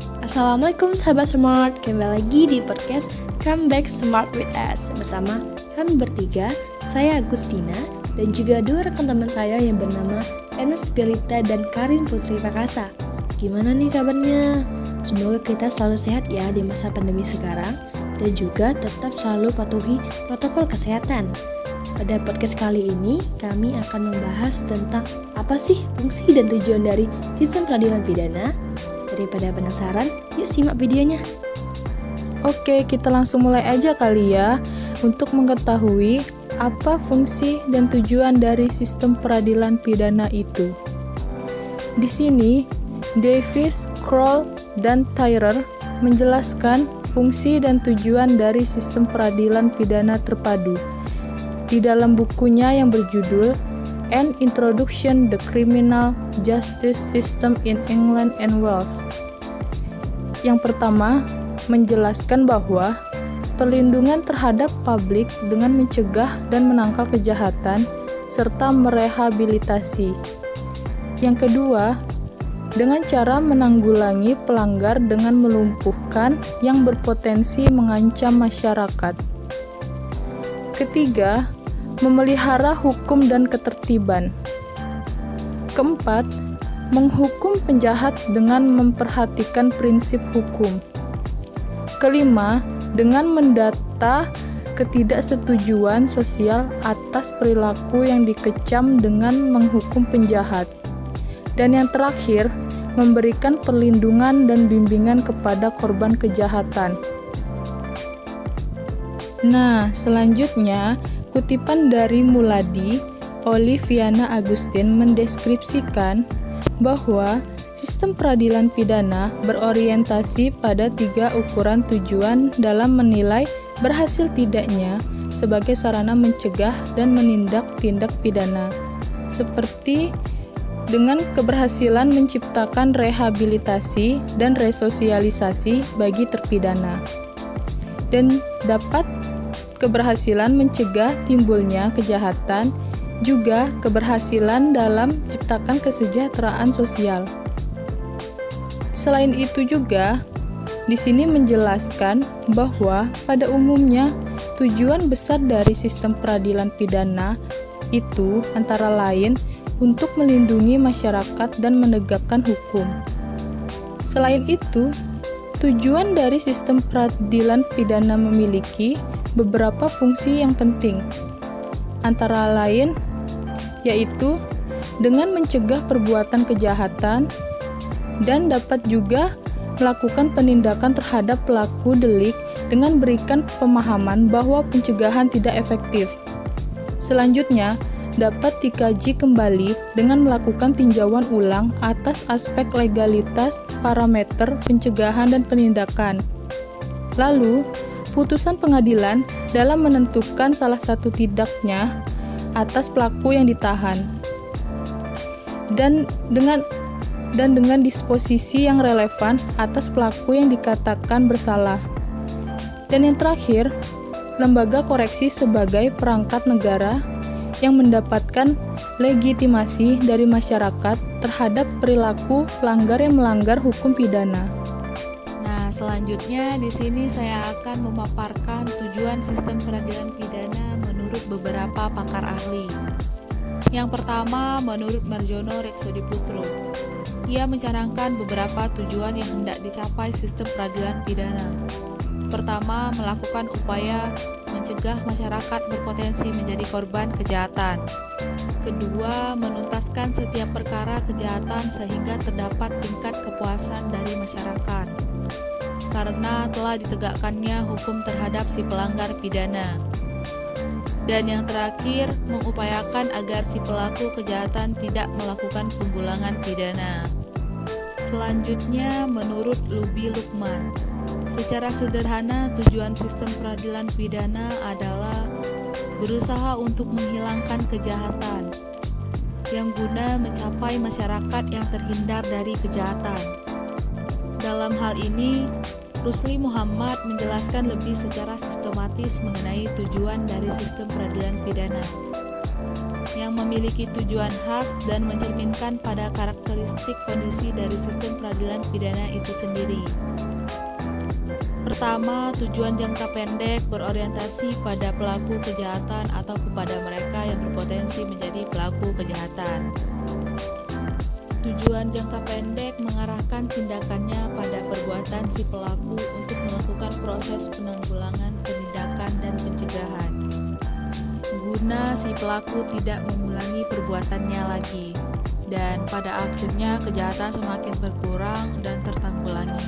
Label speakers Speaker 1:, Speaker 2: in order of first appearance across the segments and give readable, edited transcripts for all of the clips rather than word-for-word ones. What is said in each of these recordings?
Speaker 1: Assalamualaikum sahabat smart, kembali lagi di podcast Come Back Smart with Us. Bersama kami bertiga, saya Agustina dan juga dua rekan teman saya yang bernama Ernest Belita dan Karin Putri Pakasa. Gimana nih kabarnya? Semoga kita selalu sehat ya di masa pandemi sekarang dan juga tetap selalu patuhi protokol kesehatan. Pada podcast kali ini, kami akan membahas tentang apa sih fungsi dan tujuan dari sistem peradilan pidana. Daripada penasaran, yuk simak videonya.
Speaker 2: Oke, kita langsung mulai aja kali ya untuk mengetahui apa fungsi dan tujuan dari sistem peradilan pidana itu. Di sini, Davis, Kroll, dan Tyrer menjelaskan fungsi dan tujuan dari sistem peradilan pidana terpadu di dalam bukunya yang berjudul An Introduction to the Criminal Justice System in England and Wales. Yang pertama, menjelaskan bahwa perlindungan terhadap publik dengan mencegah dan menangkal kejahatan serta merehabilitasi. Yang kedua, dengan cara menanggulangi pelanggar dengan melumpuhkan yang berpotensi mengancam masyarakat. Ketiga, memelihara hukum dan ketertiban. Keempat, menghukum penjahat dengan memperhatikan prinsip hukum. Kelima, dengan mendata ketidaksetujuan sosial atas perilaku yang dikecam dengan menghukum penjahat. Dan yang terakhir, memberikan perlindungan dan bimbingan kepada korban kejahatan. Nah, selanjutnya, kutipan dari Muladi, Oliviana Agustin mendeskripsikan bahwa sistem peradilan pidana berorientasi pada 3 ukuran tujuan dalam menilai berhasil tidaknya sebagai sarana mencegah dan menindak tindak pidana, seperti dengan keberhasilan menciptakan rehabilitasi dan resosialisasi bagi terpidana, dan dapat keberhasilan mencegah timbulnya kejahatan, juga keberhasilan dalam menciptakan kesejahteraan sosial. Selain itu juga, di sini menjelaskan bahwa pada umumnya tujuan besar dari sistem peradilan pidana itu antara lain untuk melindungi masyarakat dan menegakkan hukum. Selain itu, tujuan dari sistem peradilan pidana memiliki beberapa fungsi yang penting, antara lain yaitu dengan mencegah perbuatan kejahatan dan dapat juga melakukan penindakan terhadap pelaku delik dengan berikan pemahaman bahwa pencegahan tidak efektif. Selanjutnya, dapat dikaji kembali dengan melakukan tinjauan ulang atas aspek legalitas, parameter pencegahan dan penindakan. Lalu, putusan pengadilan dalam menentukan salah satu tindaknya atas pelaku yang ditahan. Dan dengan disposisi yang relevan atas pelaku yang dikatakan bersalah. Dan yang terakhir, lembaga koreksi sebagai perangkat negara yang mendapatkan legitimasi dari masyarakat terhadap perilaku pelanggar yang melanggar hukum pidana.
Speaker 3: Nah, selanjutnya di sini saya akan memaparkan tujuan sistem peradilan pidana menurut beberapa pakar ahli. Yang pertama, menurut Marjono Reksodiputro, ia mencanangkan beberapa tujuan yang hendak dicapai sistem peradilan pidana. Pertama, melakukan upaya mencegah masyarakat berpotensi menjadi korban kejahatan. Kedua, menuntaskan setiap perkara kejahatan sehingga terdapat tingkat kepuasan dari masyarakat, karena telah ditegakkannya hukum terhadap si pelanggar pidana. Dan yang terakhir, mengupayakan agar si pelaku kejahatan tidak melakukan penggulangan pidana. Selanjutnya, menurut Lubi Lukman, secara sederhana tujuan sistem peradilan pidana adalah berusaha untuk menghilangkan kejahatan yang guna mencapai masyarakat yang terhindar dari kejahatan. Dalam hal ini, Rusli Muhammad menjelaskan lebih secara sistematis mengenai tujuan dari sistem peradilan pidana. yang memiliki tujuan khas dan mencerminkan pada karakteristik kondisi dari sistem peradilan pidana itu sendiri. Pertama, tujuan jangka pendek berorientasi pada pelaku kejahatan atau kepada mereka yang berpotensi menjadi pelaku kejahatan. Tujuan jangka pendek mengarahkan tindakannya pada perbuatan si pelaku untuk melakukan proses penanggulangan, penindakan, dan pencegahan, guna si pelaku tidak mengulangi perbuatannya lagi, dan pada akhirnya kejahatan semakin berkurang dan tertanggulangi.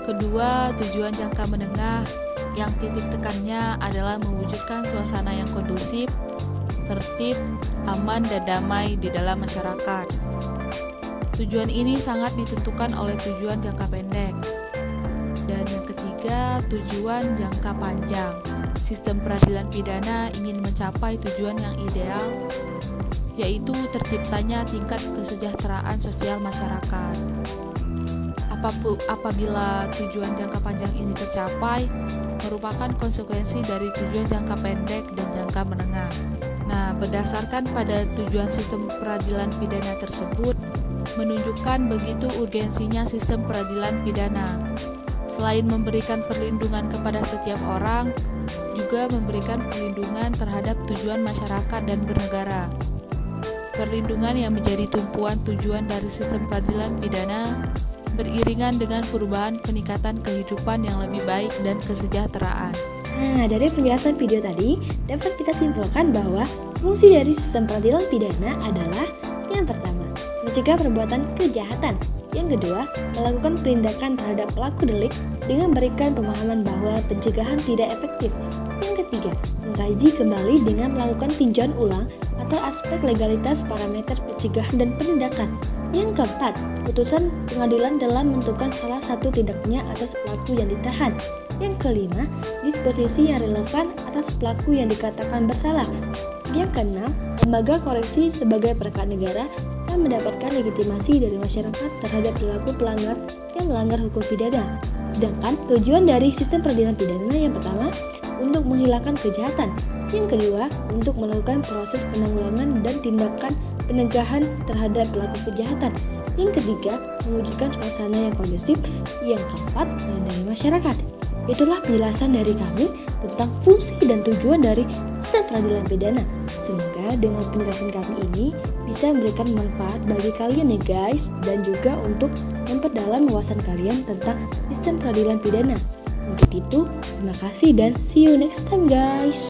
Speaker 3: Kedua, tujuan jangka menengah yang titik tekannya adalah mewujudkan suasana yang kondusif, tertib, aman, dan damai di dalam masyarakat. Tujuan ini sangat ditentukan oleh tujuan jangka pendek. Dan yang ketiga, tujuan jangka panjang. Sistem peradilan pidana ingin mencapai tujuan yang ideal, yaitu terciptanya tingkat kesejahteraan sosial masyarakat. Apabila tujuan jangka panjang ini tercapai, merupakan konsekuensi dari tujuan jangka pendek dan jangka menengah. Nah, berdasarkan pada tujuan sistem peradilan pidana tersebut, menunjukkan begitu urgensinya sistem peradilan pidana. Selain memberikan perlindungan kepada setiap orang, juga memberikan perlindungan terhadap tujuan masyarakat dan bernegara. Perlindungan yang menjadi tumpuan tujuan dari sistem peradilan pidana beriringan dengan perubahan peningkatan kehidupan yang lebih baik dan kesejahteraan.
Speaker 1: Nah, dari penjelasan video tadi, dapat kita simpulkan bahwa fungsi dari sistem peradilan pidana adalah yang pertama, mencegah perbuatan kejahatan. Yang kedua, melakukan penindakan terhadap pelaku delik dengan memberikan pemahaman bahwa pencegahan tidak efektif. Yang ketiga, mengkaji kembali dengan melakukan tinjauan ulang atau aspek legalitas parameter pencegahan dan penindakan. Yang keempat, putusan pengadilan dalam menentukan salah satu tindaknya atas pelaku yang ditahan. Yang kelima, disposisi yang relevan atas pelaku yang dikatakan bersalah. Yang keenam, lembaga koreksi sebagai perangkat negara yang mendapatkan legitimasi dari masyarakat terhadap perilaku pelanggar yang melanggar hukum pidana. Sedangkan tujuan dari sistem peradilan pidana yang pertama, untuk menghilangkan kejahatan. Yang kedua, untuk melakukan proses penanggulangan dan tindakan penegahan terhadap pelaku kejahatan. Yang ketiga, mewujudkan suasana yang kondusif. Yang keempat, melindungi masyarakat. Itulah penjelasan dari kami tentang fungsi dan tujuan dari sistem peradilan pidana. Semoga dengan penjelasan kami ini bisa memberikan manfaat bagi kalian ya guys, dan juga untuk memperdalam wawasan kalian tentang sistem peradilan pidana. Untuk itu, terima kasih dan see you next time guys.